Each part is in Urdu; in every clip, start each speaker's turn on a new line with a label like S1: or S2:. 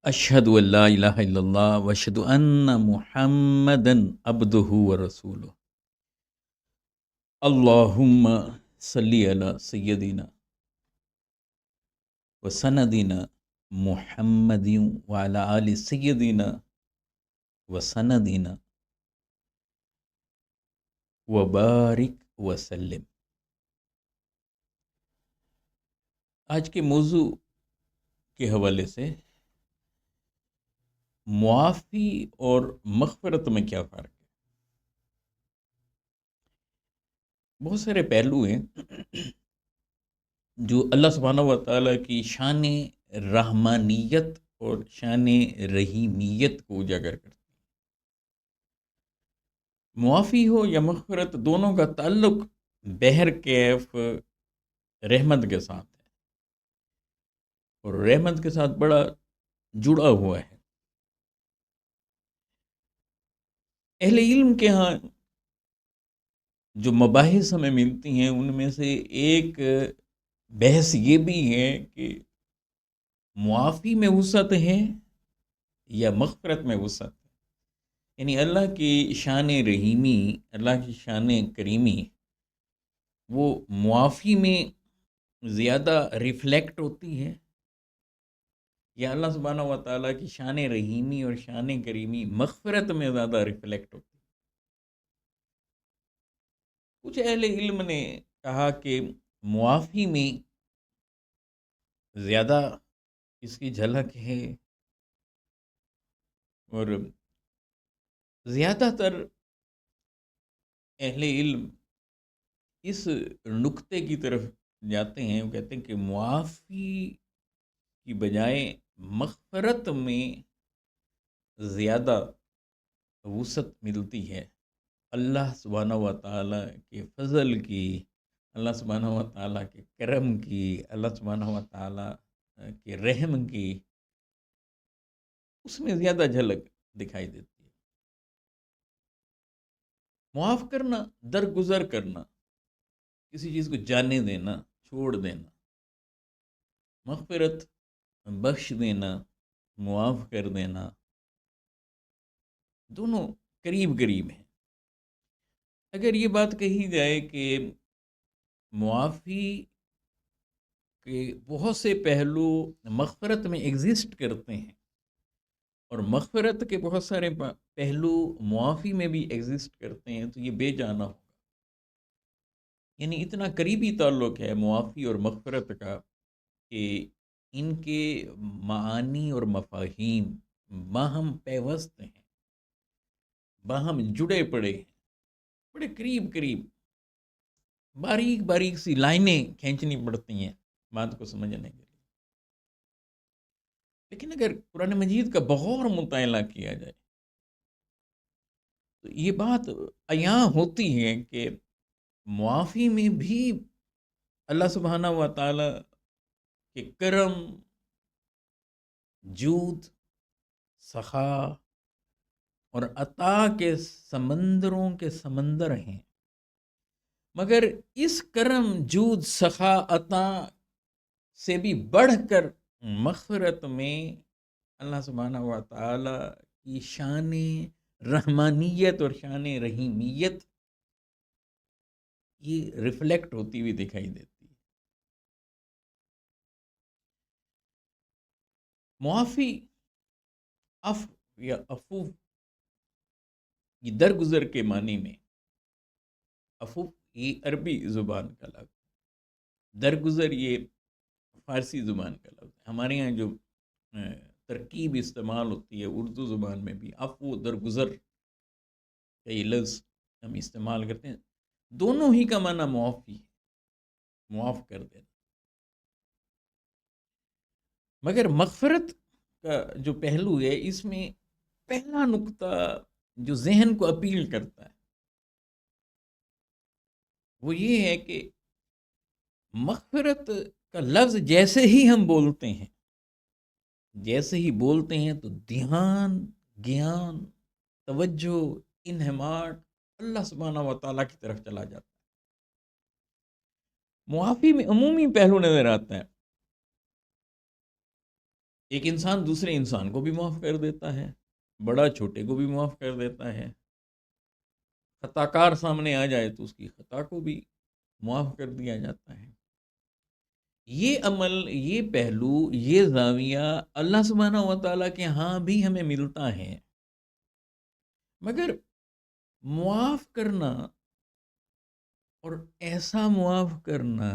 S1: اشہد ان لا الہ الا اللہ واشہد ان محمدن عبدہ ورسولہ اللہم صلی علی سیدنا وسندنا محمد وعلی آل سیدنا وسندنا وبارک وسلم۔ آج کے موضوع کے حوالے سے معافی اور مغفرت میں کیا فرق ہے؟ بہت سارے پہلو ہیں جو اللہ سبحانہ و تعالیٰ کی شان رحمانیت اور شان رحیمیت کو اجاگر کرتے ہیں۔ معافی ہو یا مغفرت، دونوں کا تعلق بہر کیف رحمت کے ساتھ ہے، اور رحمت کے ساتھ بڑا جڑا ہوا ہے۔ اہل علم کے ہاں جو مباحث ہمیں ملتی ہیں ان میں سے ایک بحث یہ بھی ہے کہ معافی میں وسعت ہے یا مغفرت میں وسعت ہے، یعنی اللہ کی شان رحیمی، اللہ کی شان کریمی وہ معافی میں زیادہ ریفلیکٹ ہوتی ہے، یا اللہ سبحانہ و تعالیٰ کی شان رحیمی اور شان کریمی مغفرت میں زیادہ ریفلیکٹ ہوتی ہے۔ کچھ اہل علم نے کہا کہ معافی میں زیادہ اس کی جھلک ہے، اور زیادہ تر اہل علم اس نقطے کی طرف جاتے ہیں، وہ کہتے ہیں کہ معافی کی بجائے مغفرت میں زیادہ وسعت ملتی ہے، اللہ سبحانہ و تعالیٰ کے فضل کی، اللہ سبحانہ و تعالیٰ کے کرم کی، اللہ سبحانہ و تعالیٰ کے رحم کی، اس میں زیادہ جھلک دکھائی دیتی ہے۔ معاف کرنا، درگزر کرنا، کسی چیز کو جانے دینا، چھوڑ دینا۔ مغفرت، بخش دینا، معاف کر دینا، دونوں قریب قریب ہیں۔ اگر یہ بات کہی جائے کہ معافی کے بہت سے پہلو مغفرت میں ایگزسٹ کرتے ہیں، اور مغفرت کے بہت سارے پہلو معافی میں بھی ایگزسٹ کرتے ہیں، تو یہ بے جانا ہوگا۔ یعنی اتنا قریبی تعلق ہے معافی اور مغفرت کا کہ ان کے معانی اور مفاہیم باہم پیوست ہیں، باہم جڑے پڑے ہیں، بڑے قریب قریب، باریک باریک سی لائنیں کھینچنی پڑتی ہیں بات کو سمجھنے کے لیے۔ لیکن اگر قرآن مجید کا بغور مطالعہ کیا جائے تو یہ بات عیاں ہوتی ہے کہ معافی میں بھی اللہ سبحانہ و تعالی کے کرم، جود، سخا اور عطا کے سمندروں کے سمندر ہیں، مگر اس کرم، جود، سخا، عطا سے بھی بڑھ کر مغفرت میں اللہ سبحانہ و تعالی کی شان رحمانیت اور شان رحیمیت یہ ریفلیکٹ ہوتی ہوئی دکھائی دیتی ہے۔ معافی، یا عفو، یہ درگزر کے معنی میں، عفو یہ عربی زبان کا لفظ، درگزر یہ فارسی زبان کا لفظ ہے۔ ہمارے یہاں جو ترکیب استعمال ہوتی ہے اردو زبان میں بھی، عفو، درگزر کا یہ لفظ ہم استعمال کرتے ہیں، دونوں ہی کا معنی معافی ہے، معاف کر دینا۔ مگر مغفرت کا جو پہلو ہے، اس میں پہلا نقطہ جو ذہن کو اپیل کرتا ہے وہ یہ ہے کہ مغفرت کا لفظ جیسے ہی ہم بولتے ہیں، جیسے ہی بولتے ہیں تو دھیان، گیان، توجہ، انہماٹ اللہ سبحانہ و تعالیٰ کی طرف چلا جاتا ہے۔ معافی میں عمومی پہلو نظر آتا ہے، ایک انسان دوسرے انسان کو بھی معاف کر دیتا ہے، بڑا چھوٹے کو بھی معاف کر دیتا ہے، خطا کار سامنے آ جائے تو اس کی خطا کو بھی معاف کر دیا جاتا ہے۔ یہ عمل، یہ پہلو، یہ زاویہ اللہ سبحانہ و تعالیٰ کے ہاں بھی ہمیں ملتا ہے، مگر معاف کرنا اور ایسا معاف کرنا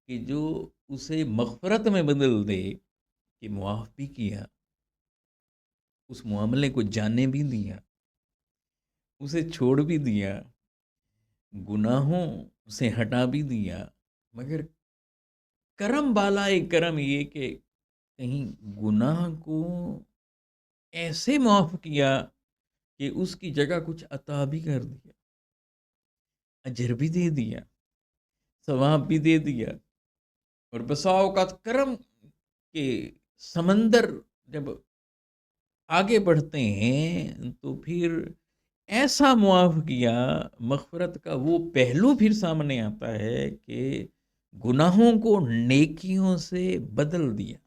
S1: کہ جو اسے مغفرت میں بدل دے کہ معاف بھی کیا، اس معاملے کو جانے بھی دیا، اسے چھوڑ بھی دیا، گناہوں سے ہٹا بھی دیا، مگر کرم بالائے کرم یہ کہ کہیں گناہ کو ایسے معاف کیا کہ اس کی جگہ کچھ عطا بھی کر دیا، اجر بھی دے دیا، ثواب بھی دے دیا۔ اور بسا اوقات کرم کے سمندر جب آگے بڑھتے ہیں تو پھر ایسا معاف کیا، مغفرت کا وہ پہلو پھر سامنے آتا ہے کہ گناہوں کو نیکیوں سے بدل دیا۔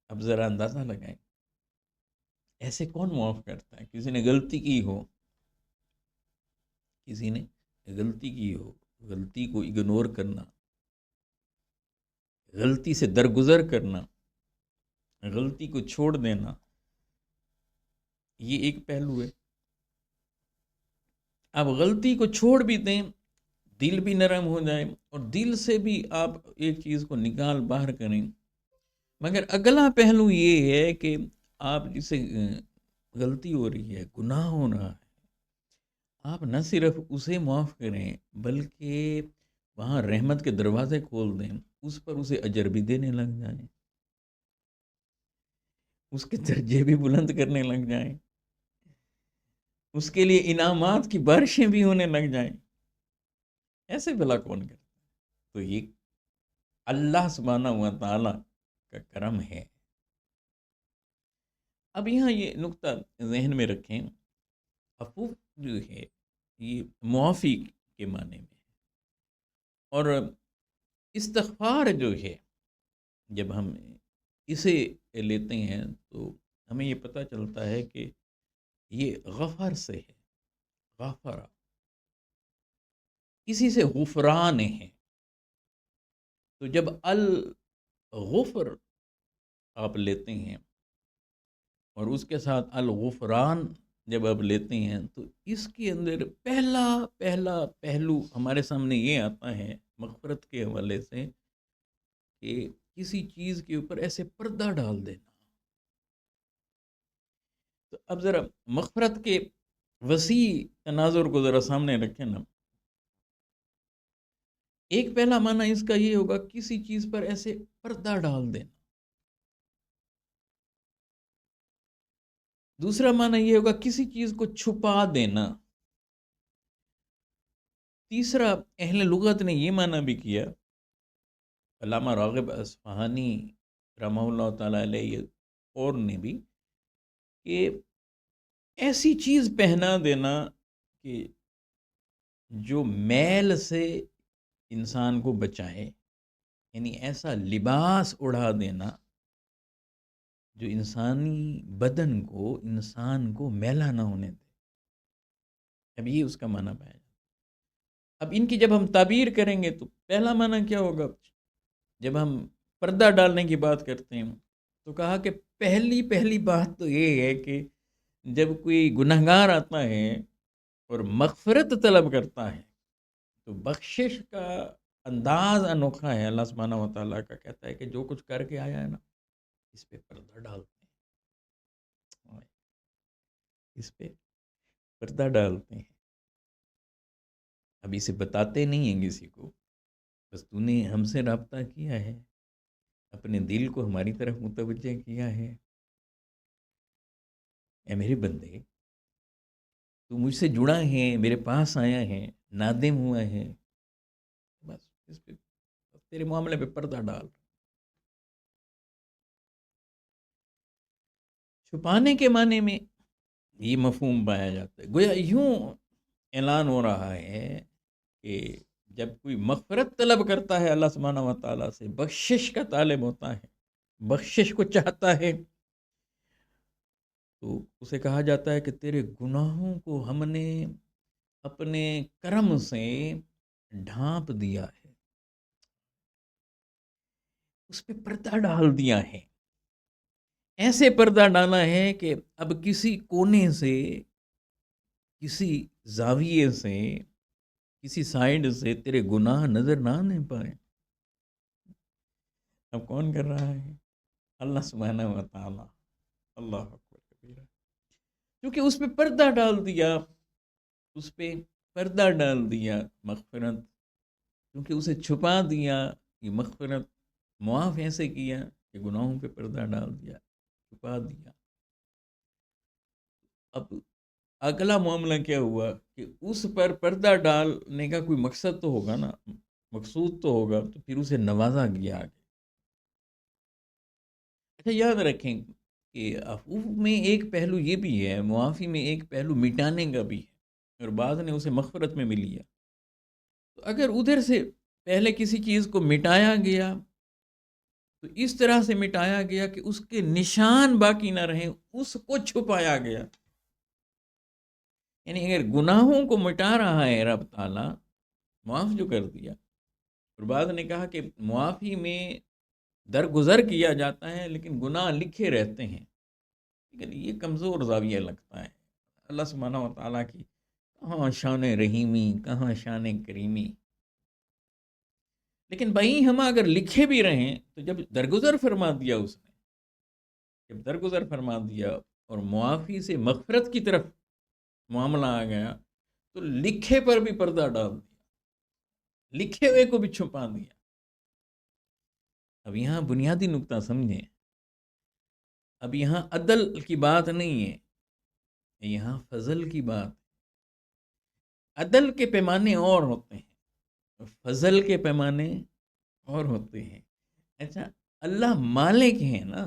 S1: اب ذرا اندازہ لگائیں، ایسے کون معاف کرتا ہے؟ کسی نے غلطی کی ہو، کسی نے غلطی کی ہو، غلطی کو اگنور کرنا، غلطی سے درگزر کرنا، غلطی کو چھوڑ دینا، یہ ایک پہلو ہے۔ اب غلطی کو چھوڑ بھی دیں، دل بھی نرم ہو جائے اور دل سے بھی آپ ایک چیز کو نکال باہر کریں، مگر اگلا پہلو یہ ہے کہ آپ جسے غلطی ہو رہی ہے، گناہ ہو رہا ہے، آپ نہ صرف اسے معاف کریں بلکہ وہاں رحمت کے دروازے کھول دیں، اس پر اسے اجر بھی دینے لگ جائیں، اس کے درجے بھی بلند کرنے لگ جائیں، اس کے لیے انعامات کی بارشیں بھی ہونے لگ جائیں۔ ایسے بھلا کون کرتا؟ تو یہ اللہ سبحانہ و تعالی کا کرم ہے۔ اب یہاں یہ نقطہ ذہن میں رکھیں، عفو جو ہے یہ معافی کے معنی میں، اور استغفار جو ہے جب ہم اسے لیتے ہیں تو ہمیں یہ پتہ چلتا ہے کہ یہ غفر سے ہے، غفرہ اسی سے غفران ہے۔ تو جب الغفر آپ لیتے ہیں اور اس کے ساتھ الغفران جب آپ لیتے ہیں تو اس کے اندر پہلا پہلو ہمارے سامنے یہ آتا ہے مغفرت کے حوالے سے کہ کسی چیز کے اوپر ایسے پردہ ڈال دینا۔ تو اب ذرا مغفرت کے وسیع تناظر کو ذرا سامنے رکھیں نا۔ ایک پہلا معنی اس کا یہ ہوگا کسی چیز پر ایسے پردہ ڈال دینا، دوسرا معنی یہ ہوگا کسی چیز کو چھپا دینا، تیسرا اہل لغت نے یہ معنی بھی کیا، علامہ راغب اصفہانی رحمہ اللہ تعالیٰ علیہ اور نے بھی، کہ ایسی چیز پہنا دینا کہ جو میل سے انسان کو بچائے، یعنی ایسا لباس اڑا دینا جو انسانی بدن کو، انسان کو میلا نہ ہونے دے۔ اب یہ اس کا معنی پایا جاتا۔ اب ان کی جب ہم تعبیر کریں گے تو پہلا معنی کیا ہوگا؟ جب ہم پردہ ڈالنے کی بات کرتے ہیں تو کہا کہ پہلی بات تو یہ ہے کہ جب کوئی گنہگار آتا ہے اور مغفرت طلب کرتا ہے تو بخشش کا انداز انوکھا ہے۔ اللہ سبحانہ و تعالیٰ کا کہتا ہے کہ جو کچھ کر کے آیا ہے نا، اس پہ پردہ ڈالتے ہیں، اس پہ پردہ ڈالتے ہیں۔ اب اسے بتاتے نہیں ہیں کسی کو، بس تو نے ہم سے رابطہ کیا ہے، اپنے دل کو ہماری طرف متوجہ کیا ہے، اے میرے بندے تو مجھ سے جڑا ہے، میرے پاس آیا ہے، نادم ہوا ہے، بس اس پہ تیرے معاملے پہ پردہ ڈال۔ چھپانے کے معنی میں یہ مفہوم پایا جاتا ہے، گویا یوں اعلان ہو رہا ہے کہ جب کوئی مغفرت طلب کرتا ہے اللہ سبحانہ و تعالیٰ سے، بخشش کا طالب ہوتا ہے، بخشش کو چاہتا ہے، تو اسے کہا جاتا ہے کہ تیرے گناہوں کو ہم نے اپنے کرم سے ڈھانپ دیا ہے، اس پہ پردہ ڈال دیا ہے، ایسے پردہ ڈالا ہے کہ اب کسی کونے سے، کسی زاویے سے، کسی سائڈ سے تیرے گناہ نظر نہ آنے پائے۔ اب کون کر رہا ہے؟ اللہ سبحانہ و تعالیٰ۔ اللہ اکبر کبیرہ۔ کیونکہ اس پہ پردہ ڈال دیا، اس پہ پردہ ڈال دیا مغفرت، کیونکہ اسے چھپا دیا، یہ مغفرت معاف ایسے کیا کہ گناہوں پہ پردہ ڈال دیا، چھپا دیا۔ اب اگلا معاملہ کیا ہوا کہ اس پر پردہ ڈالنے کا کوئی مقصد تو ہوگا نا، مقصود تو ہوگا، تو پھر اسے نوازا گیا آگے۔ اچھا یاد رکھیں کہ عفو میں ایک پہلو یہ بھی ہے، معافی میں ایک پہلو مٹانے کا بھی ہے، اور بعض نے اسے مغفرت میں بھی لیا۔ تو اگر ادھر سے پہلے کسی چیز کو مٹایا گیا تو اس طرح سے مٹایا گیا کہ اس کے نشان باقی نہ رہیں، اس کو چھپایا گیا۔ یعنی اگر گناہوں کو مٹا رہا ہے رب تعالیٰ، معاف جو کر دیا، اور بعد نے کہا کہ معافی میں درگزر کیا جاتا ہے لیکن گناہ لکھے رہتے ہیں، لیکن یہ کمزور زاویہ لگتا ہے اللہ سبحانہ و تعالیٰ کی۔ کہاں شان رحیمی، کہاں شان کریمی۔ لیکن بھائی ہم اگر لکھے بھی رہیں تو جب درگزر فرما دیا اس نے، جب درگزر فرما دیا اور معافی سے مغفرت کی طرف معاملہ آ گیا، تو لکھے پر بھی پردہ ڈال دیا، لکھے ہوئے کو بھی چھپا دیا۔ اب یہاں بنیادی نقطہ سمجھیں، اب یہاں عدل کی بات نہیں ہے، یہاں فضل کی بات۔ عدل کے پیمانے اور ہوتے ہیں، فضل کے پیمانے اور ہوتے ہیں۔ اچھا اللہ مالک ہے نا،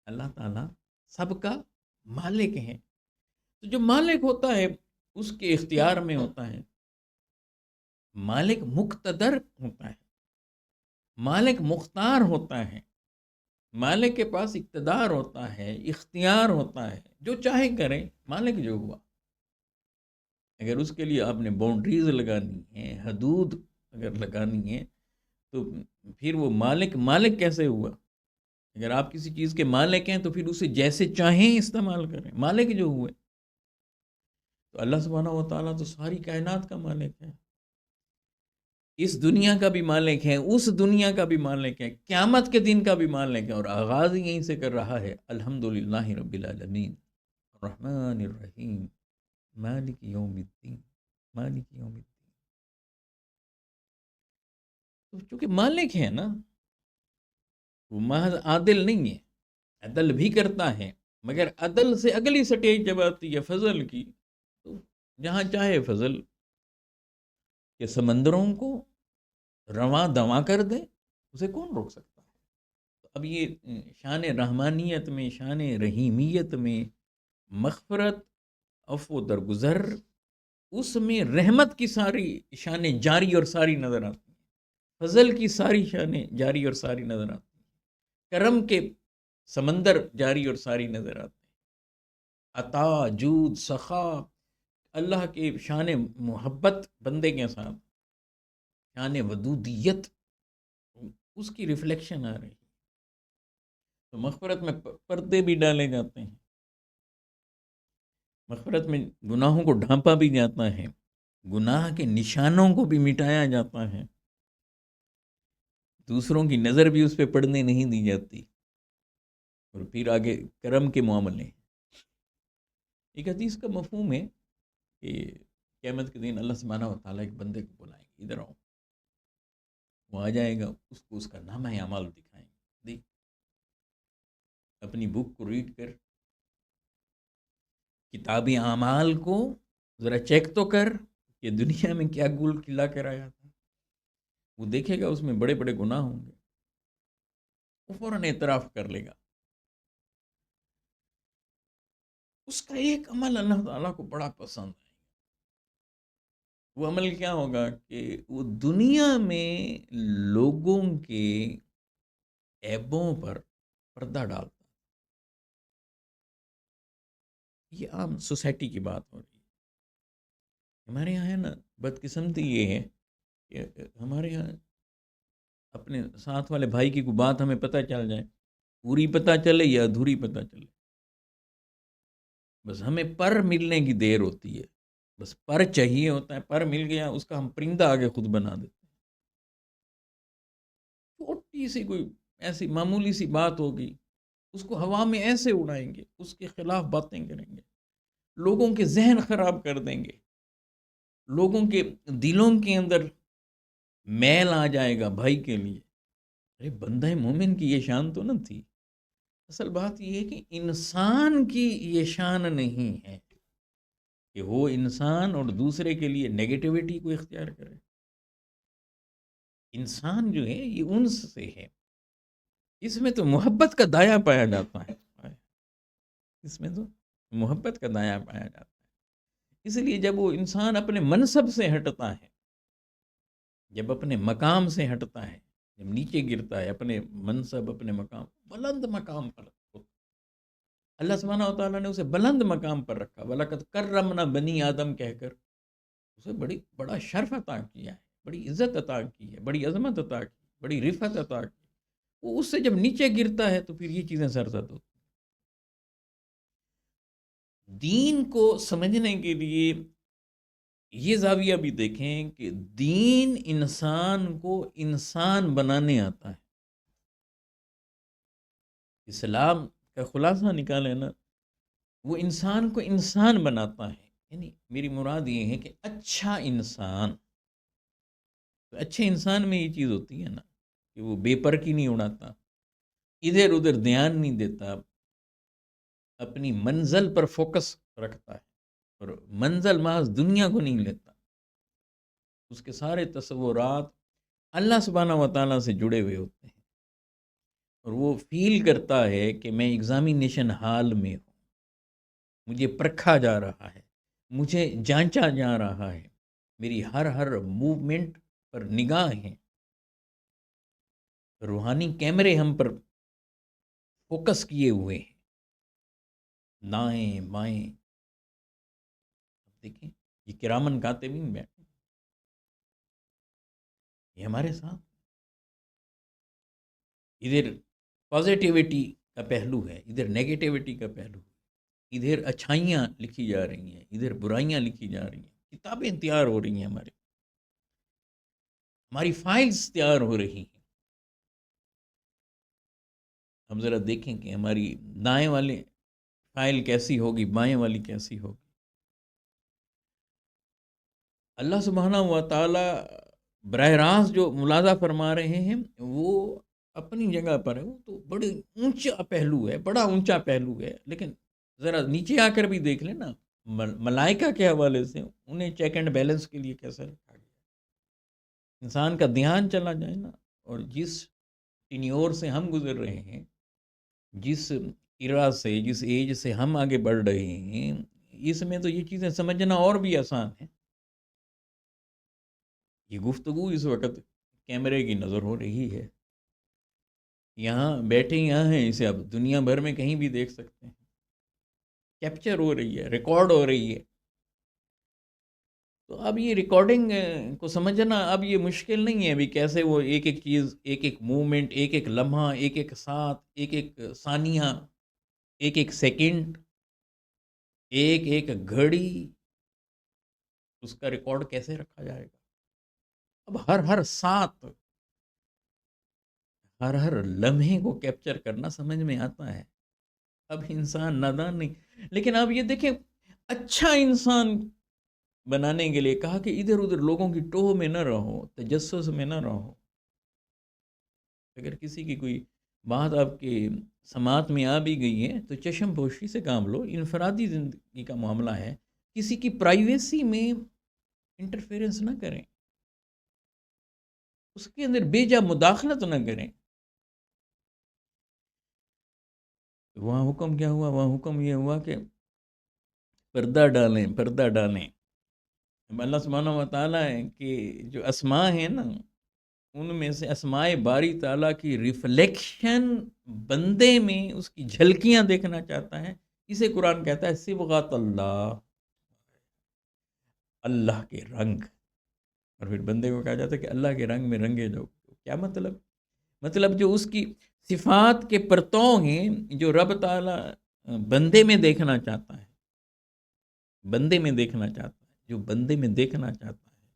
S1: اللہ تعالیٰ سب کا مالک ہے، تو جو مالک ہوتا ہے اس کے اختیار میں ہوتا ہے، مالک مقتدر ہوتا ہے، مالک مختار ہوتا ہے، مالک کے پاس اقتدار ہوتا ہے، اختیار ہوتا ہے، جو چاہے کرے، مالک جو ہوا۔ اگر اس کے لیے آپ نے باؤنڈریز لگانی ہے، حدود اگر لگانی ہے، تو پھر وہ مالک کیسے ہوا؟ اگر آپ کسی چیز کے مالک ہیں تو پھر اسے جیسے چاہیں استعمال کریں، مالک جو ہوئے۔ تو اللہ سبحانہ و تعالیٰ تو ساری کائنات کا مالک ہے، اس دنیا کا بھی مالک ہے، اس دنیا کا بھی مالک ہے، قیامت کے دن کا بھی مالک ہے، اور آغاز ہی یہیں سے کر رہا ہے، الحمدللہ رب العالمین الرحمن الرحیم مالک یوم الدین، مالک یوم الدین۔ تو چونکہ مالک ہے نا، وہ محض عادل نہیں ہے، عدل بھی کرتا ہے، مگر عدل سے اگلی سٹیج جب آتی ہے فضل کی، تو جہاں چاہے فضل کہ سمندروں کو رواں دواں کر دے، اسے کون روک سکتا ہے؟ اب یہ شان رحمانیت میں، شان رحیمیت میں، مغفرت، عفو درگزر، اس میں رحمت کی ساری شانیں جاری اور ساری نظر آتی ہیں، فضل کی ساری شانیں جاری اور ساری نظر آتی ہیں، کرم کے سمندر جاری اور ساری نظر آتے ہیں، عطا، جود، سخا، اللہ کے شان محبت بندے کے ساتھ، شان ودودیت، اس کی ریفلیکشن آ رہی ہے۔ تو مغفرت میں پردے بھی ڈالے جاتے ہیں، مغفرت میں گناہوں کو ڈھانپا بھی جاتا ہے، گناہ کے نشانوں کو بھی مٹایا جاتا ہے، دوسروں کی نظر بھی اس پہ پڑنے نہیں دی جاتی، اور پھر آگے کرم کے معاملے۔ ایک حدیث کا مفہوم ہے کہ قیامت کے دن اللہ سبحانہ و تعالیٰ ایک بندے کو بلائیں گے، ادھر آؤ، وہ آ جائے گا، اس کو اس کا نامہ اعمال دکھائیں گے، دیکھ اپنی بک کو ریڈ کر، کتاب اعمال کو ذرا چیک تو کر کہ دنیا میں کیا گول کھلا کر آیا تھا۔ وہ دیکھے گا اس میں بڑے بڑے گناہ ہوں گے، وہ فوراً اعتراف کر لے گا۔ اس کا ایک عمل اللہ تعالیٰ کو بڑا پسند ہے، وہ عمل کیا ہوگا کہ وہ دنیا میں لوگوں کے عیبوں پر پردہ ڈالتا. یہ عام سوسائٹی کی بات ہو رہی ہے. ہمارے یہاں ہے نا، بدقسمتی یہ ہے کہ ہمارے یہاں اپنے ساتھ والے بھائی کی کوئی بات ہمیں پتہ چل جائے، پوری پتہ چلے یا ادھوری پتہ چلے، بس ہمیں پر ملنے کی دیر ہوتی ہے. بس پر چاہیے ہوتا ہے، پر مل گیا، اس کا ہم پرندہ آگے خود بنا دیتے ہیں. چھوٹی سی کوئی ایسی معمولی سی بات ہوگی، اس کو ہوا میں ایسے اڑائیں گے، اس کے خلاف باتیں کریں گے، لوگوں کے ذہن خراب کر دیں گے، لوگوں کے دلوں کے اندر میل آ جائے گا بھائی کے لیے. ارے بندہ مومن کی یہ شان تو نہ تھی. اصل بات یہ ہے کہ انسان کی یہ شان نہیں ہے کہ وہ انسان اور دوسرے کے لیے نیگیٹیوٹی کو اختیار کرے. انسان جو ہے یہ انس سے ہے، اس میں تو محبت کا دایا پایا جاتا ہے، اس میں تو محبت کا دایا پایا جاتا ہے. اس لیے جب وہ انسان اپنے منصب سے ہٹتا ہے، جب اپنے مقام سے ہٹتا ہے، جب نیچے گرتا ہے اپنے منصب، اپنے مقام، بلند مقام پر، اللہ سبحانہ و تعالیٰ نے اسے بلند مقام پر رکھا. وَلَقَدْ كَرَّمْنَا بَنِي آدم کہہ کر اسے بڑا شرف عطا کیا ہے، بڑی عزت عطا کی ہے، بڑی عظمت عطا کی، بڑی رفعت عطا کی. وہ اس سے جب نیچے گرتا ہے تو پھر یہ چیزیں سرزد ہوتی. دین کو سمجھنے کے لیے یہ زاویہ بھی دیکھیں کہ دین انسان کو انسان بنانے آتا ہے. اسلام کا خلاصہ نکالے نا، وہ انسان کو انسان بناتا ہے. یعنی میری مراد یہ ہے کہ اچھا انسان، تو اچھے انسان میں یہ چیز ہوتی ہے نا کہ وہ بے پر کی نہیں اڑاتا، ادھر ادھر دھیان نہیں دیتا، اپنی منزل پر فوکس رکھتا ہے، اور منزل محض دنیا کو نہیں لیتا. اس کے سارے تصورات اللہ سبحانہ و تعالیٰ سے جڑے ہوئے ہوتے ہیں، اور وہ فیل کرتا ہے کہ میں ایگزامینیشن ہال میں ہوں، مجھے پرکھا جا رہا ہے، مجھے جانچا جا رہا ہے، میری ہر موومنٹ پر نگاہ ہیں، روحانی کیمرے ہم پر فوکس کیے ہوئے ہیں، دائیں بائیں. دیکھیں یہ کرامن کاتبین بیٹھے، یہ ہمارے ساتھ. ادھر پازیٹیوٹی کا پہلو ہے، ادھر نیگیٹیوٹی کا پہلو ہے، ادھر اچھائیاں لکھی جا رہی ہیں، ادھر برائیاں لکھی جا رہی ہیں. کتابیں تیار ہو رہی ہیں، ہماری فائلز تیار ہو رہی ہیں. ہم ذرا دیکھیں کہ ہماری دائیں والے فائل کیسی ہوگی، بائیں والی کیسی ہوگی. اللہ سبحانہ و تعالی براہ راست جو ملاحظہ فرما رہے ہیں وہ اپنی جگہ پر ہے، وہ تو بڑے اونچا پہلو ہے، بڑا اونچا پہلو ہے. لیکن ذرا نیچے آ کر بھی دیکھ لیں نا، ملائکہ کے حوالے سے انہیں چیک اینڈ بیلنس کے لیے کیسا رکھا گیا. انسان کا دھیان چلا جائے نا، اور جس ٹینیور سے ہم گزر رہے ہیں، جس ایرا سے، جس ایج سے ہم آگے بڑھ رہے ہیں، اس میں تو یہ چیزیں سمجھنا اور بھی آسان ہے. یہ گفتگو اس وقت کیمرے کی نظر ہو رہی ہے، یہاں بیٹھے یہاں ہیں، اسے اب دنیا بھر میں کہیں بھی دیکھ سکتے ہیں، کیپچر ہو رہی ہے، ریکارڈ ہو رہی ہے. تو اب یہ ریکارڈنگ کو سمجھنا اب یہ مشکل نہیں ہے. ابھی کیسے وہ ایک ایک چیز، ایک ایک موومنٹ، ایک ایک لمحہ، ایک ایک ساتھ، ایک ایک ثانیہ، ایک ایک سیکنڈ، ایک ایک گھڑی، اس کا ریکارڈ کیسے رکھا جائے گا. اب ہر ساتھ، ہر لمحے کو کیپچر کرنا سمجھ میں آتا ہے. اب انسان نادان نہیں. لیکن اب یہ دیکھیں، اچھا انسان بنانے کے لیے کہا کہ ادھر ادھر لوگوں کی ٹوہ میں نہ رہو، تجسس میں نہ رہو. اگر کسی کی کوئی بات آپ کے سماعت میں آ بھی گئی ہے تو چشم پوشی سے کام لو. انفرادی زندگی کا معاملہ ہے، کسی کی پرائیویسی میں انٹرفیرنس نہ کریں، اس کے اندر بے جا مداخلت نہ کریں. وہاں حکم کیا ہوا؟ وہاں حکم یہ ہوا کہ پردہ ڈالیں، پردہ ڈالیں. اللہ سبحانہ و تعالیٰ ہے کہ جو اسماء ہیں نا، ان میں سے اسماء باری تعالیٰ کی ریفلیکشن بندے میں اس کی جھلکیاں دیکھنا چاہتا ہے، اسے قرآن کہتا ہے صبغۃ اللہ، اللہ کے رنگ۔ اور پھر بندے کو کہا جاتا ہے کہ اللہ کے رنگ میں رنگے جاؤ۔ کیا مطلب؟ مطلب جو اس کی صفات کے پرتوں ہیں، جو رب تعالیٰ بندے میں دیکھنا چاہتا ہے، بندے میں دیکھنا چاہتا ہے، جو بندے میں دیکھنا چاہتا ہے،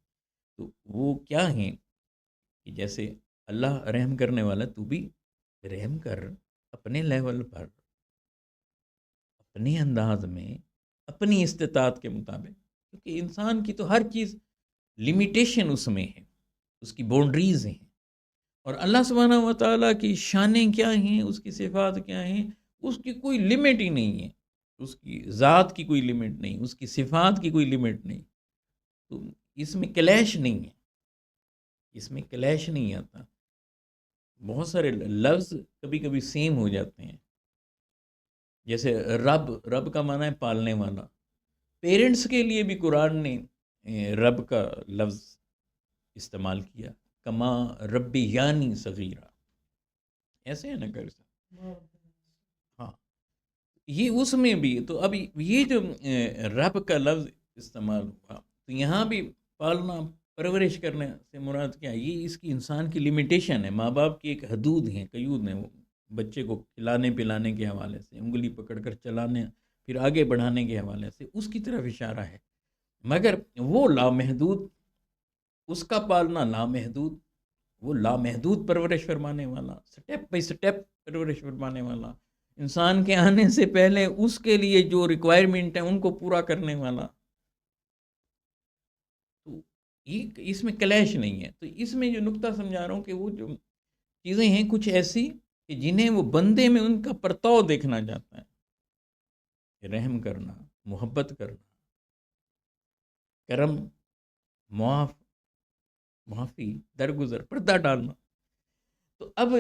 S1: تو وہ کیا ہیں؟ کہ جیسے اللہ رحم کرنے والا، تو بھی رحم کر اپنے لیول پر، اپنے انداز میں، اپنی استطاعت کے مطابق، کیونکہ انسان کی تو ہر چیز لمیٹیشن اس میں ہے، اس کی باؤنڈریز ہیں۔ اور اللہ سبحانہ و تعالیٰ کی شانیں کیا ہیں، اس کی صفات کیا ہیں، اس کی کوئی لمٹ ہی نہیں ہے، اس کی ذات کی کوئی لمٹ نہیں، اس کی صفات کی کوئی لمٹ نہیں، تو اس میں کلیش نہیں ہے، اس میں کلیش نہیں آتا۔ بہت سارے لفظ کبھی کبھی سیم ہو جاتے ہیں، جیسے رب، رب کا معنی ہے پالنے والا، پیرنٹس کے لیے بھی قرآن نے رب کا لفظ استعمال کیا، کما ربی یعنی صغیرہ، ایسے ہے نا کر سکتے، ہاں، یہ اس میں بھی تو اب یہ جو رب کا لفظ استعمال ہوا، تو یہاں بھی پالنا پرورش کرنے سے مراد کیا ہے؟ یہ اس کی انسان کی لمیٹیشن ہے، ماں باپ کی ایک حدود ہیں، قیود ہیں، وہ بچے کو کھلانے پلانے کے حوالے سے، انگلی پکڑ کر چلانے، پھر آگے بڑھانے کے حوالے سے اس کی طرف اشارہ ہے، مگر وہ لامحدود، اس کا پالنا لامحدود، وہ لامحدود پرورش فرمانے والا، سٹیپ بائی سٹیپ پرورش فرمانے والا، انسان کے آنے سے پہلے اس کے لیے جو ریکوائرمنٹ ہے ان کو پورا کرنے والا، تو یہ اس میں کلیش نہیں ہے۔ تو اس میں جو نقطہ سمجھا رہا ہوں کہ وہ جو چیزیں ہیں کچھ ایسی کہ جنہیں وہ بندے میں ان کا پرتاؤ دیکھنا چاہتا ہے، کہ رحم کرنا، محبت کرنا، کرم، معافی، درگزر، پردہ ڈالنا۔ تو اب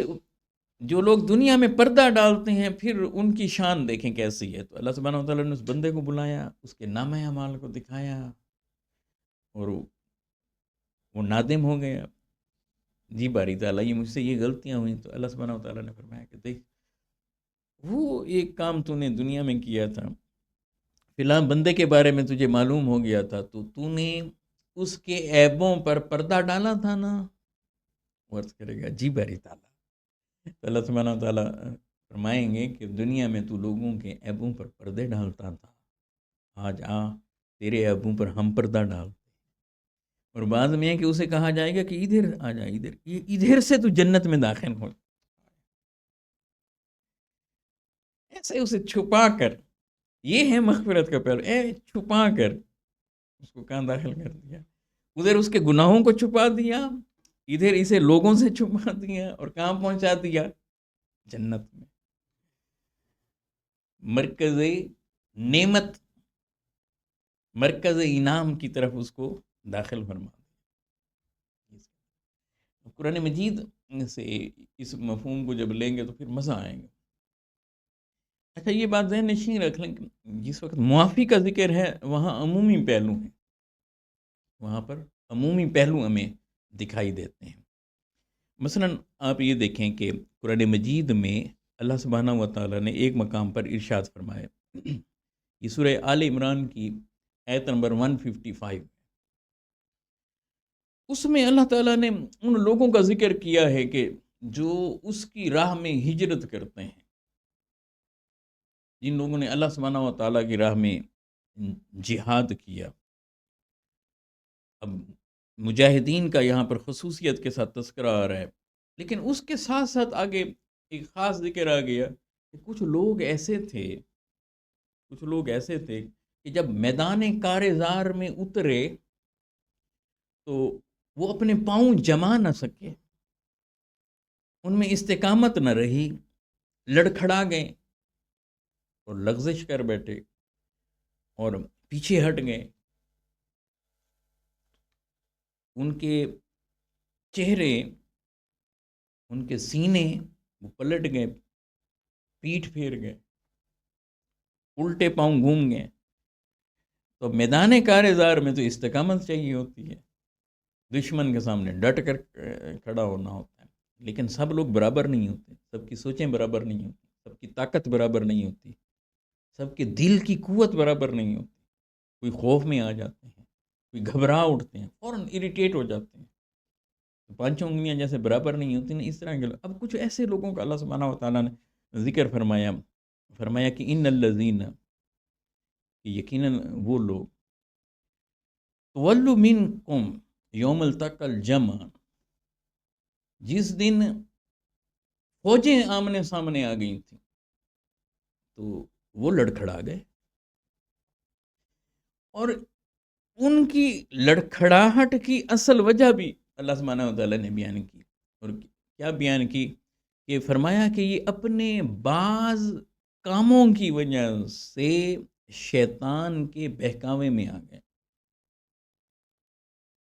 S1: جو لوگ دنیا میں پردہ ڈالتے ہیں، پھر ان کی شان دیکھیں کیسی ہے۔ تو اللہ سبحانہ و تعالیٰ نے اس بندے کو بلایا، اس کے نامہ اعمال کو دکھایا، اور وہ نادم ہو گیا، جی باری تعالیٰ یہ مجھ سے یہ غلطیاں ہوئیں۔ تو اللہ سبحانہ و تعالیٰ نے فرمایا کہ دیکھ، وہ ایک کام تو نے دنیا میں کیا تھا، فی الحال بندے کے بارے میں تجھے معلوم ہو گیا تھا، تو نے اس کے عیبوں پر پردہ ڈالا تھا نا؟ ورز کرے گا جی باری تعالیٰ۔ تو اللہ سبحانہ و تعالیٰ فرمائیں گے کہ دنیا میں تو لوگوں کے عیبوں پر پردے ڈالتا تھا، آج آ تیرے عیبوں پر ہم پردہ ڈال۔ اور بعد میں ہے کہ اسے کہا جائے گا کہ ادھر آ جا، ادھر سے تو جنت میں داخل ہو، ایسے اسے چھپا کر، یہ ہے مغفرت کا پہلو، چھپا کر اس کو کہاں داخل کر دیا، ادھر اس کے گناہوں کو چھپا دیا، ادھر اسے لوگوں سے چھپا دیا، اور کہاں پہنچا دیا؟ جنت میں، مرکز نعمت، مرکز انعام کی طرف اس کو داخل فرما دیا۔ قرآن مجید سے اس مفہوم کو جب لیں گے تو پھر مزہ آئے گا۔ اچھا، یہ بات ذہن نشین رکھ لیں کہ جس وقت معافی کا ذکر ہے، وہاں عمومی پہلو ہیں، وہاں پر عمومی پہلو ہمیں دکھائی دیتے ہیں۔ مثلا آپ یہ دیکھیں کہ قرآن مجید میں اللہ سبحانہ و تعالیٰ نے ایک مقام پر ارشاد فرمایا، یہ سورہ آل عمران کی آیت نمبر 155، اس میں اللہ تعالیٰ نے ان لوگوں کا ذکر کیا ہے کہ جو اس کی راہ میں ہجرت کرتے ہیں، جن لوگوں نے اللہ سبحانہ و تعالیٰ کی راہ میں جہاد کیا۔ اب مجاہدین کا یہاں پر خصوصیت کے ساتھ تذکرہ آ رہا ہے، لیکن اس کے ساتھ ساتھ آگے ایک خاص ذکر آ گیا کہ کچھ لوگ ایسے تھے، کچھ لوگ ایسے تھے کہ جب میدان کارزار میں اترے تو وہ اپنے پاؤں جما نہ سکے، ان میں استقامت نہ رہی، لڑکھڑا گئے اور لغزش کر بیٹھے اور پیچھے ہٹ گئے، ان کے چہرے، ان کے سینے وہ پلٹ گئے، پیٹھ پھیر گئے، الٹے پاؤں گھوم گئے۔ تو میدان کارزار میں تو استقامت چاہیے ہوتی ہے، دشمن کے سامنے ڈٹ کر کھڑا ہونا ہوتا ہے، لیکن سب لوگ برابر نہیں ہوتے، سب کی سوچیں برابر نہیں ہوتی، سب کی طاقت برابر نہیں ہوتی، سب کے دل کی قوت برابر نہیں ہوتی، کوئی خوف میں آ جاتے ہیں، کوئی گھبرا اٹھتے ہیں، فوراً اریٹیٹ ہو جاتے ہیں، پانچوں انگلیاں جیسے برابر نہیں ہوتی نا، اس طرح کے اب کچھ ایسے لوگوں کا اللہ سبحانہ و تعالیٰ نے ذکر فرمایا کہ ان الذین، یقیناً وہ لوگ، تولوا منکم یوم التقى الجمع، جس دن فوجیں آمنے سامنے آ گئی تھیں تو وہ لڑکھڑا گئے، اور ان کی لڑکھڑاہٹ کی اصل وجہ بھی اللہ سبحانہ و تعالیٰ نے بیان کی، اور کیا بیان کی کہ فرمایا کہ یہ اپنے بعض کاموں کی وجہ سے شیطان کے بہکاوے میں آ گئے۔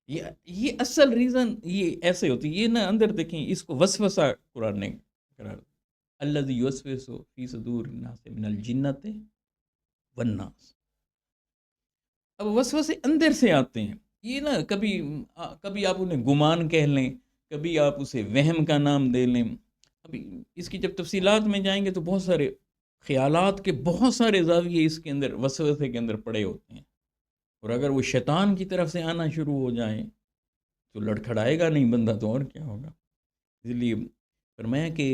S1: یہ اصل ریزن یہ ایسے ہوتی ہے، یہ نا اندر دیکھیں، اس کو وسوسہ قرآن نے قرار دیا، الذی یوسوس فی صدور الناس من الجنۃ والناس۔ اب وسوسے اندر سے آتے ہیں، یہ نا کبھی آپ انہیں گمان کہہ لیں، کبھی آپ اسے وہم کا نام دے لیں۔ ابھی اس کی جب تفصیلات میں جائیں گے تو بہت سارے خیالات کے بہت سارے زاویے اس کے اندر وسوسے کے اندر پڑے ہوتے ہیں، اور اگر وہ شیطان کی طرف سے آنا شروع ہو جائیں تو لڑکھڑائے گا نہیں بندہ، تو اور کیا ہوگا۔ اس لیے فرمایا کہ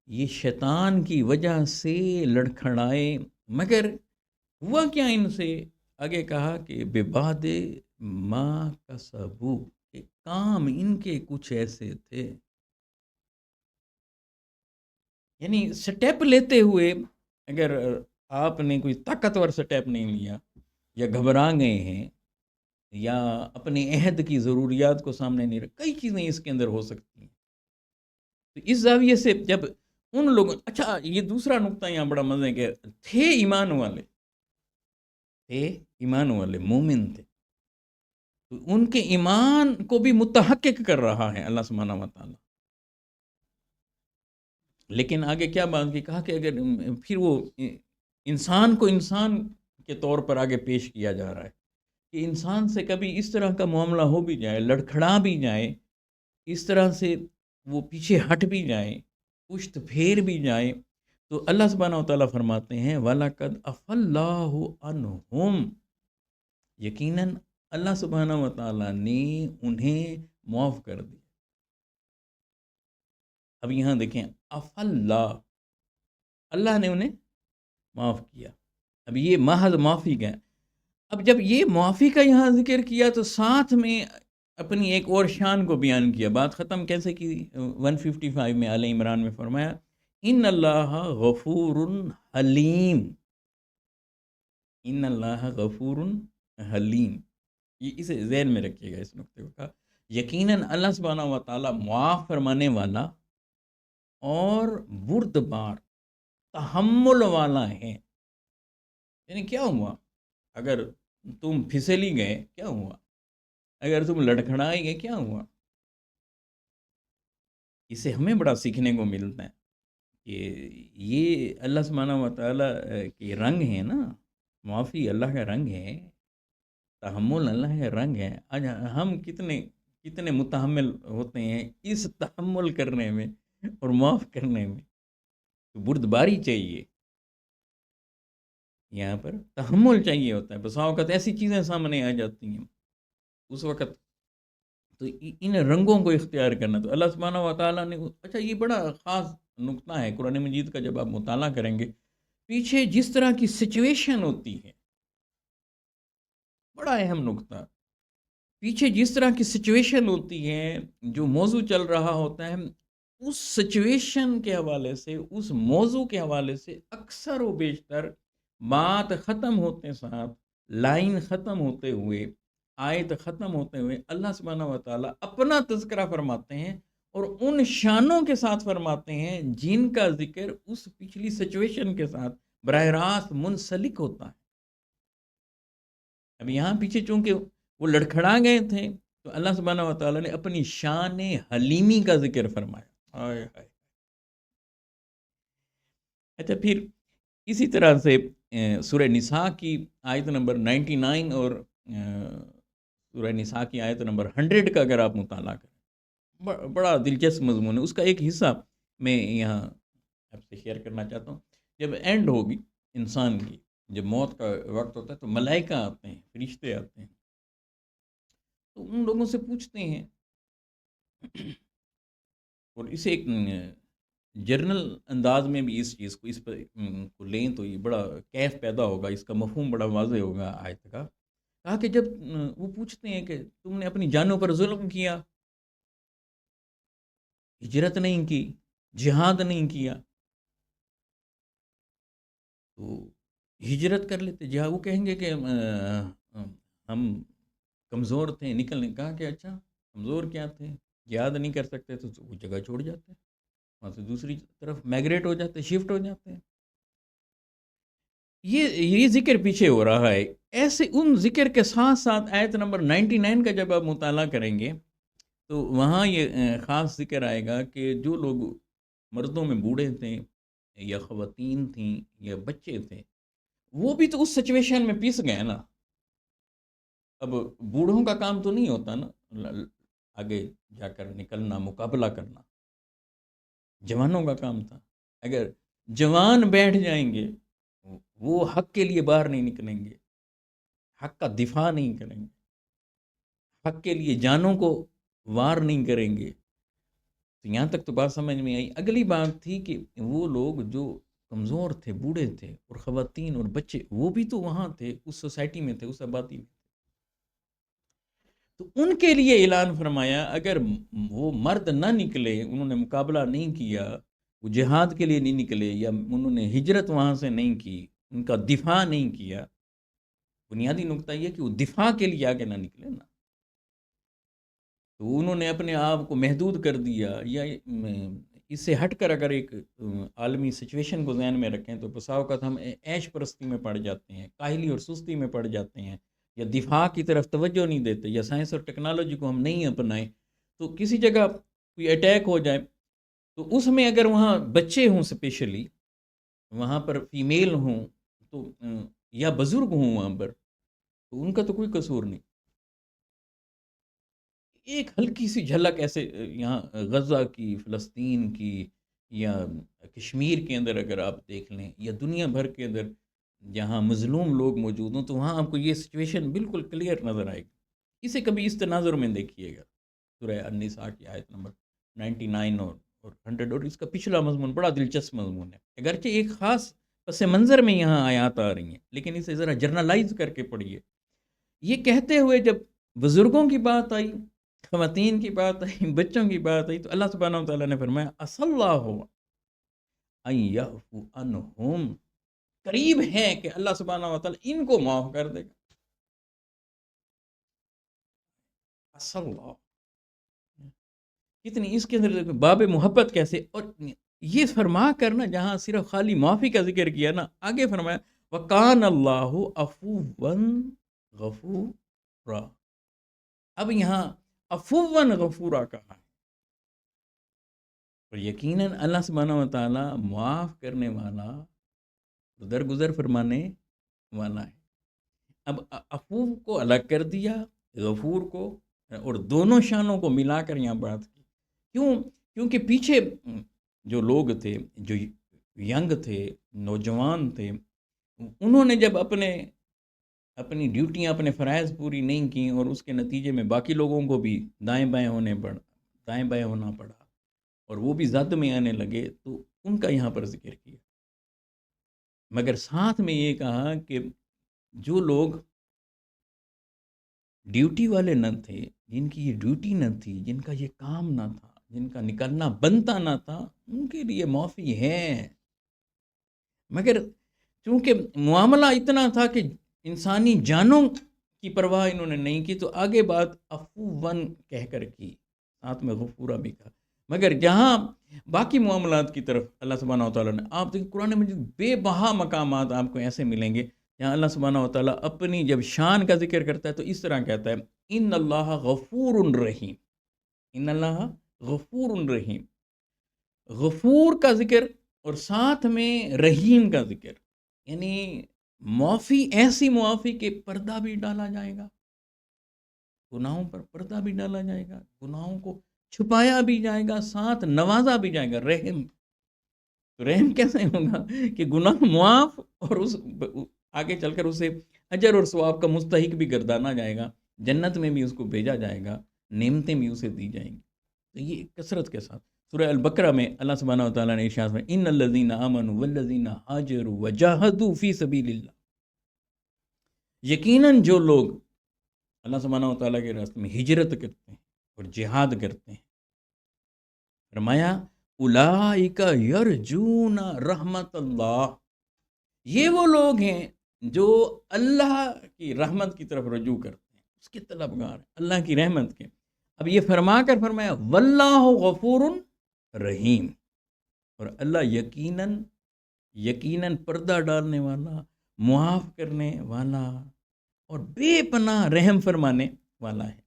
S1: یہ شیطان کی وجہ سے لڑکھڑائے، مگر ہوا کیا ان سے، آگے کہا کہ ببعد ما کسبوا، کہ کام ان کے کچھ ایسے تھے، یعنی سٹیپ لیتے ہوئے اگر آپ نے کوئی طاقتور سٹیپ نہیں لیا، یا گھبرا گئے ہیں، یا اپنے عہد کی ضروریات کو سامنے نہیں رکھ، کئی چیزیں اس کے اندر ہو سکتی ہیں۔ تو اس زاویے سے جب ان لوگوں، اچھا یہ دوسرا نقطہ یہاں بڑا مزے کہ تھے ایمان والے مومن تھے، تو ان کے ایمان کو بھی متحقق کر رہا ہے اللہ سبحانہ و تعالیٰ۔ لیکن آگے کیا بات کی، کہا کہ اگر پھر وہ انسان کو انسان کے طور پر آگے پیش کیا جا رہا ہے کہ انسان سے کبھی اس طرح کا معاملہ ہو بھی جائے، لڑکھڑا بھی جائے، اس طرح سے وہ پیچھے ہٹ بھی جائے، پشت پھیر بھی جائے، تو اللہ سبحانہ و تعالیٰ فرماتے ہیں وَلَقَدْ عَفَا اللَّهُ عَنْهُمْ، یقیناً اللہ سبحانہ و تعالیٰ نے انہیں معاف کر دیا۔ اب یہاں دیکھیں، عفا اللہ نے انہیں معاف کیا، اب یہ محض معافی کا، اب جب یہ معافی کا یہاں ذکر کیا تو ساتھ میں اپنی ایک اور شان کو بیان کیا۔ بات ختم کیسے کی، 155 میں آل عمران میں فرمایا ان اللہ غفور حلیم، ان اللہ غفور حلیم، یہ اسے ذہن میں رکھیے گا، اس نقطے کو کہا یقیناً اللہ سبحانہ و تعالیٰ معاف فرمانے والا اور بردبار، تحمل والا ہے۔ یعنی کیا ہوا، اگر تم پھسلی گئے کیا ہوا، اگر تم لڑکھڑائے گئے کیا ہوا، اسے ہمیں بڑا سیکھنے کو ملتا ہے کہ یہ اللہ سبحانہ و تعالیٰ کے رنگ ہیں نا، معافی اللہ کا رنگ ہے، تحمل اللہ کا رنگ ہے۔ آج ہم کتنے متحمل ہوتے ہیں اس تحمل کرنے میں اور معاف کرنے میں، تو بردباری چاہیے، یہاں پر تحمل چاہیے ہوتا ہے۔ بسا اوقات ایسی چیزیں سامنے آ جاتی ہیں اس وقت، تو ان رنگوں کو اختیار کرنا، تو اللہ سبحانہ و تعالیٰ نے، اچھا یہ بڑا خاص نقطہ ہے قرآن مجید کا، جب آپ مطالعہ کریں گے پیچھے جس طرح کی سچویشن ہوتی ہے، بڑا اہم نقطہ، پیچھے جس طرح کی سچویشن ہوتی ہے، جو موضوع چل رہا ہوتا ہے، اس سچویشن کے حوالے سے، اس موضوع کے حوالے سے اکثر و بیشتر بات ختم ہوتے ساتھ، لائن ختم ہوتے ہوئے، آیت ختم ہوتے ہوئے اللہ سبحانہ و تعالیٰ اپنا تذکرہ فرماتے ہیں، اور ان شانوں کے ساتھ فرماتے ہیں جن کا ذکر اس پچھلی سچویشن کے ساتھ براہ راست منسلک ہوتا ہے۔ اب یہاں پیچھے چونکہ وہ لڑکھڑا گئے تھے تو اللہ سبحانہ و تعالیٰ نے اپنی شان حلیمی کا ذکر فرمایا۔ آئے ہائے۔ اچھا پھر اسی طرح سے سورہ نساء کی آیت نمبر 99 اور سورہ نساء کی آیت نمبر 100 کا اگر آپ مطالعہ کریں، بڑا دلچسپ مضمون ہے۔ اس کا ایک حصہ میں یہاں آپ سے شیئر کرنا چاہتا ہوں۔ جب اینڈ ہوگی انسان کی، جب موت کا وقت ہوتا ہے تو ملائکہ آتے ہیں، فرشتے آتے ہیں، تو ان لوگوں سے پوچھتے ہیں، اور اسے ایک جرنل انداز میں بھی اس چیز کو، اس پر کو لیں تو یہ بڑا کیف پیدا ہوگا، اس کا مفہوم بڑا واضح ہوگا آیت کا۔ کہا کہ جب وہ پوچھتے ہیں کہ تم نے اپنی جانوں پر ظلم کیا، ہجرت نہیں کی، جہاد نہیں کیا، تو ہجرت کر لیتے، جہاں وہ کہیں گے کہ ہم کمزور تھے، نکلنے، کہا کہ اچھا کمزور کیا تھے، جہاد نہیں کر سکتے تو وہ جگہ چھوڑ جاتے ہیں، وہاں سے دوسری طرف میگریٹ ہو جاتے ہیں، شفٹ ہو جاتے ہیں۔ یہ ذکر پیچھے ہو رہا ہے۔ ایسے ان ذکر کے ساتھ ساتھ آیت نمبر 99 کا جب آپ مطالعہ کریں گے تو وہاں یہ خاص ذکر آئے گا کہ جو لوگ مردوں میں بوڑھے تھے یا خواتین تھیں یا بچے تھے، وہ بھی تو اس سچویشن میں پیس گئے نا۔ اب بوڑھوں کا کام تو نہیں ہوتا نا آگے جا کر نکلنا، مقابلہ کرنا، جوانوں کا کام تھا۔ اگر جوان بیٹھ جائیں گے، وہ حق کے لیے باہر نہیں نکلیں گے، حق کا دفاع نہیں کریں گے، حق کے لیے جانوں کو وار نہیں کریں گے، تو یہاں تک تو بات سمجھ میں آئی۔ اگلی بات تھی کہ وہ لوگ جو کمزور تھے، بوڑھے تھے، اور خواتین اور بچے، وہ بھی تو وہاں تھے، اس سوسائٹی میں تھے، اس آبادی میں، تو ان کے لیے اعلان فرمایا اگر وہ مرد نہ نکلے، انہوں نے مقابلہ نہیں کیا، وہ جہاد کے لیے نہیں نکلے، یا انہوں نے ہجرت وہاں سے نہیں کی، ان کا دفاع نہیں کیا، بنیادی نقطہ یہ کہ وہ دفاع کے لیے آگے نہ نکلے نا، تو انہوں نے اپنے آپ کو محدود کر دیا، یا اس سے ہٹ کر اگر ایک عالمی سچویشن کو ذہن میں رکھیں تو بسا اوقات ہم عیش پرستی میں پڑ جاتے ہیں، کاہلی اور سستی میں پڑ جاتے ہیں، یا دفاع کی طرف توجہ نہیں دیتے، یا سائنس اور ٹیکنالوجی کو ہم نہیں اپنائیں، تو کسی جگہ کوئی اٹیک ہو جائے تو اس میں اگر وہاں بچے ہوں، اسپیشلی وہاں پر فیمیل ہوں، تو یا بزرگ ہوں وہاں پر، تو ان کا تو کوئی قصور نہیں۔ ایک ہلکی سی جھلک ایسے یہاں غزہ کی، فلسطین کی، یا کشمیر کے اندر اگر آپ دیکھ لیں، یا دنیا بھر کے اندر جہاں مظلوم لوگ موجود ہوں، تو وہاں آپ کو یہ سچویشن بالکل کلیئر نظر آئے گی۔ اسے کبھی اس تناظر میں دیکھیے گا، سورہ النساء کی آیت نمبر 99 اور 100، اور اس کا پچھلا مضمون بڑا دلچسپ مضمون ہے، اگرچہ ایک خاص پس منظر میں یہاں آیات آ رہی ہیں، لیکن اسے ذرا جرنلائز کر کے پڑھیے۔ یہ کہتے ہوئے جب بزرگوں کی بات آئی، خواتین کی بات آئی، بچوں کی بات آئی، تو اللہ سبحانہ وتعالیٰ نے فرمایا عَسَى اللَّهُ أَن يَعْفُوَ عَنْهُمْ، قریب ہے کہ اللہ سبحانہ وتعالیٰ ان کو معاف کر دے گا۔ عَسَى اللَّهُ، کتنی اس کے اندر باب محبت کیسے، اور یہ فرما کرنا جہاں صرف خالی معافی کا ذکر کیا نا، آگے فرمایا وَكَانَ اللَّهُ عَفُوًّا غَفُورًا، اب یہاں عفواً غفورا کہا ہے، اور یقیناً اللہ سبحانہ وتعالیٰ معاف کرنے والا، درگزر فرمانے والا ہے۔ اب عفو کو الگ کر دیا، غفور کو، اور دونوں شانوں کو ملا کر یہاں بات کی۔ کیوں؟ کیونکہ پیچھے جو لوگ تھے، جو ینگ تھے، نوجوان تھے، انہوں نے جب اپنی ڈیوٹیاں، اپنے فرائض پوری نہیں کی، اور اس کے نتیجے میں باقی لوگوں کو بھی دائیں بائیں ہونا پڑا، اور وہ بھی زد میں آنے لگے، تو ان کا یہاں پر ذکر کیا، مگر ساتھ میں یہ کہا کہ جو لوگ ڈیوٹی والے نہ تھے، جن کی یہ ڈیوٹی نہ تھی، جن کا یہ کام نہ تھا، جن کا نکلنا بنتا نہ تھا، ان کے لیے معافی ہے، مگر چونکہ معاملہ اتنا تھا کہ انسانی جانوں کی پرواہ انہوں نے نہیں کی، تو آگے بات عفواً کہہ کر کی، ساتھ میں غفورا بھی کہا۔ مگر جہاں باقی معاملات کی طرف اللہ سبحانہ وتعالیٰ نے، آپ دیکھیں قرآن مجید بے بہا مقامات آپ کو ایسے ملیں گے جہاں اللہ سبحانہ وتعالیٰ اپنی جب شان کا ذکر کرتا ہے تو اس طرح کہتا ہے ان اللہ غفور رحیم، ان اللہ غفور رحیم، غفور کا ذکر اور ساتھ میں رحیم کا ذکر، یعنی معافی ایسی معافی کہ پردہ بھی ڈالا جائے گا، گناہوں پر پردہ بھی ڈالا جائے گا، گناہوں کو چھپایا بھی جائے گا، ساتھ نوازا بھی جائے گا۔ رحم، تو رحم کیسے ہوگا کہ گناہ معاف اور اس آگے چل کر اسے اجر اور ثواب کا مستحق بھی گردانا جائے گا، جنت میں بھی اس کو بھیجا جائے گا، نعمتیں بھی اسے دی جائیں گی۔ تو یہ کثرت کے ساتھ سورہ البقرہ میں اللہ سبحانہ و تعالیٰ نے ارشاد فرمایا ان الذین آمنوا والذین ہاجروا وجاہدوا فی سبیل اللہ، یقیناً جو لوگ اللہ سبحانہ و تعالیٰ کے راستے میں ہجرت کرتے ہیں اور جہاد کرتے ہیں، فرمایا اولئک یرجون رحمت اللہ، یہ وہ لوگ ہیں جو اللہ کی رحمت کی طرف رجوع کرتے ہیں، اس کے طلبگار ہیں، اللہ کی رحمت کے۔ اب یہ فرما کر فرمایا واللہ غفور رحیم، اور اللہ یقیناً پردہ ڈالنے والا، معاف کرنے والا اور بے پناہ رحم فرمانے والا ہے۔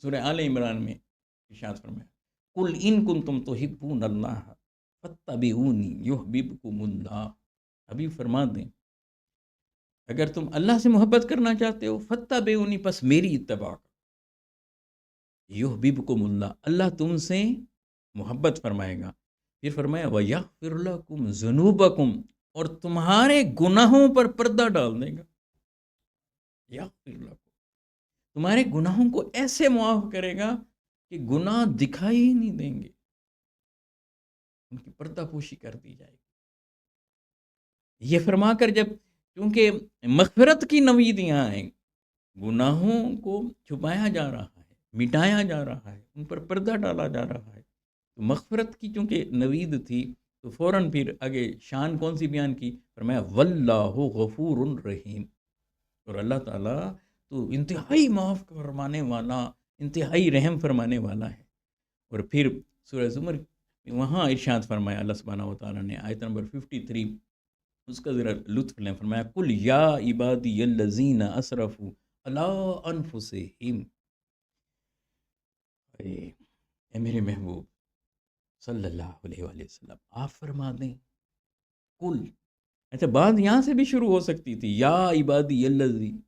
S1: سورہ آل عمران میں ارشاد فرمایا قل ان کنتم تحبون اللہ فاتبعونی یحببکم اللہ، ابھی فرما دیں اگر تم اللہ سے محبت کرنا چاہتے ہو فاتبعونی، پس میری اتباع کرو، یحببکم اللہ، اللہ تم سے محبت فرمائے گا۔ پھر فرمایا وَيَغْفِرْ لَكُمْ ذُنُوبَكُمْ، اور تمہارے گناہوں پر پردہ ڈال دے گا۔ یغفر لکم، تمہارے گناہوں کو ایسے معاف کرے گا کہ گناہ دکھائی ہی نہیں دیں گے، ان کی پردہ پوشی کر دی جائے گی۔ یہ فرما کر جب کیونکہ مغفرت کی نوید یہاں ہے، گناہوں کو چھپایا جا رہا ہے، مٹایا جا رہا ہے، ان پر پردہ ڈالا جا رہا ہے، تو مغفرت کی چونکہ نوید تھی تو فوراً پھر آگے شان کون سی بیان کی؟ فرمایا واللہ غفور رحیم، اور اللہ تعالیٰ تو انتہائی معاف فرمانے والا، انتہائی رحم فرمانے والا ہے۔ اور پھر سورہ زمر وہاں ارشاد فرمایا اللہ سبحانہ و تعالیٰ نے آیت نمبر 53، اس کا ذرا لطف لیں، فرمایا قل یا عبادی الذین اسرفوا علی انفسہم، اے میرے محبوب صلی اللہ علیہ وآلہ وسلم آپ فرما دیں قل، اچھا بات یہاں سے بھی شروع ہو سکتی تھی، یا عبادی الذین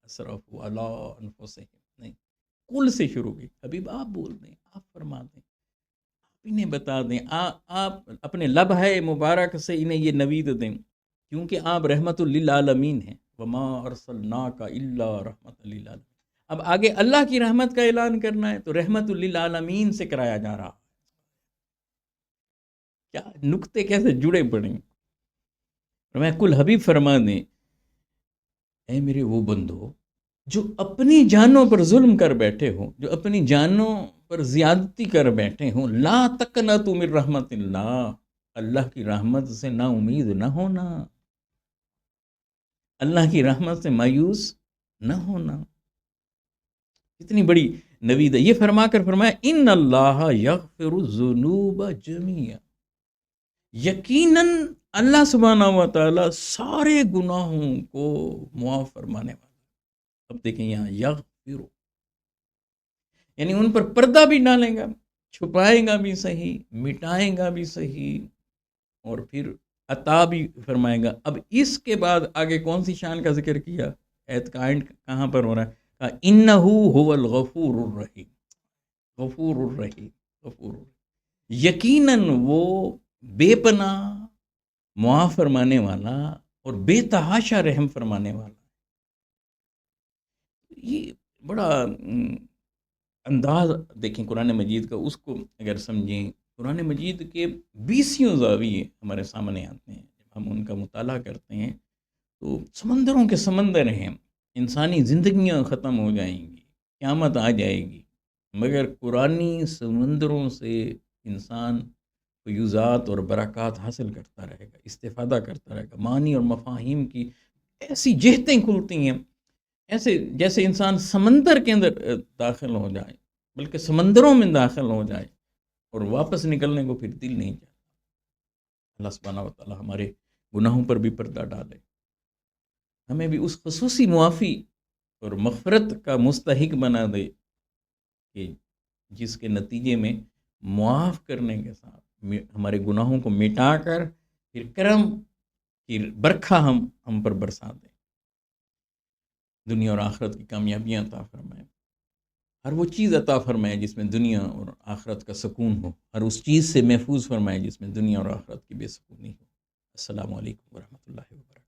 S1: اسرفوا علی انفسہم، نہیں، قل سے شروع کی، حبیب آپ بول دیں، آپ فرما دیں، آپ انہیں بتا دیں، آپ اپنے لب ہے مبارک سے انہیں یہ نوید دیں، کیونکہ آپ رحمت للعالمین ہیں، وما ارسلناک الا رحمت للعالمین۔ اب آگے اللہ کی رحمت کا اعلان کرنا ہے تو رحمت للعالمین سے کرایا جا رہا، کیا نقطے کیسے جڑے پڑے ہیں۔ میں کل حبیب فرما دیں اے میرے وہ بندو جو اپنی جانوں پر ظلم کر بیٹھے ہوں، جو اپنی جانوں پر زیادتی کر بیٹھے ہوں، لا تقنطوا من رحمت اللہ، اللہ کی رحمت سے نا امید نہ ہونا، اللہ کی رحمت سے مایوس نہ ہونا۔ اتنی بڑی نوید ہے۔ یہ فرما کر فرمایا ان اللہ یغفر الذنوب جميعا، یقیناً اللہ سبحانہ و تعالیٰ سارے گناہوں کو معاف فرمانے والا۔ اب دیکھیں یہاں یغفر، یعنی ان پر پردہ بھی ڈالے گا، چھپائے گا بھی صحیح، مٹائے گا بھی صحیح، اور پھر عطا بھی فرمائے گا۔ اب اس کے بعد آگے کون سی شان کا ذکر کیا؟ ایت کا اینڈ کہاں پر ہو رہا ہے؟ انہ هو الغفور الرحیم، غفور الرحیم، غفور الرحیم، یقیناً وہ بے پناہ معاف فرمانے والا اور بے تحاشا رحم فرمانے والا۔ یہ بڑا انداز دیکھیں قرآن مجید کا، اس کو اگر سمجھیں، قرآن مجید کے 20 زاویے ہمارے سامنے آتے ہیں، جب ہم ان کا مطالعہ کرتے ہیں تو سمندروں کے سمندر ہیں، انسانی زندگیاں ختم ہو جائیں گی، قیامت آ جائے گی، مگر قرآنی سمندروں سے انسان فیوزات اور برکات حاصل کرتا رہے گا، استفادہ کرتا رہے گا، معنی اور مفاہیم کی ایسی جہتیں کھلتی ہیں، ایسے جیسے انسان سمندر کے اندر داخل ہو جائے، بلکہ سمندروں میں داخل ہو جائے اور واپس نکلنے کو پھر دل نہیں چاہتا۔ اللہ سبحانہ و تعالی ہمارے گناہوں پر بھی پردہ ڈالے، ہمیں بھی اس خصوصی معافی اور مغفرت کا مستحق بنا دے کہ جس کے نتیجے میں معاف کرنے کے ساتھ ہمارے گناہوں کو مٹا کر پھر کرم کی برکھا ہم پر برسا دے، دنیا اور آخرت کی کامیابیاں عطا فرمائے، ہر وہ چیز عطا فرمائے جس میں دنیا اور آخرت کا سکون ہو، ہر اس چیز سے محفوظ فرمائے جس میں دنیا اور آخرت کی بے سکونی ہو۔ السلام علیکم ورحمۃ اللہ وبرکاتہ۔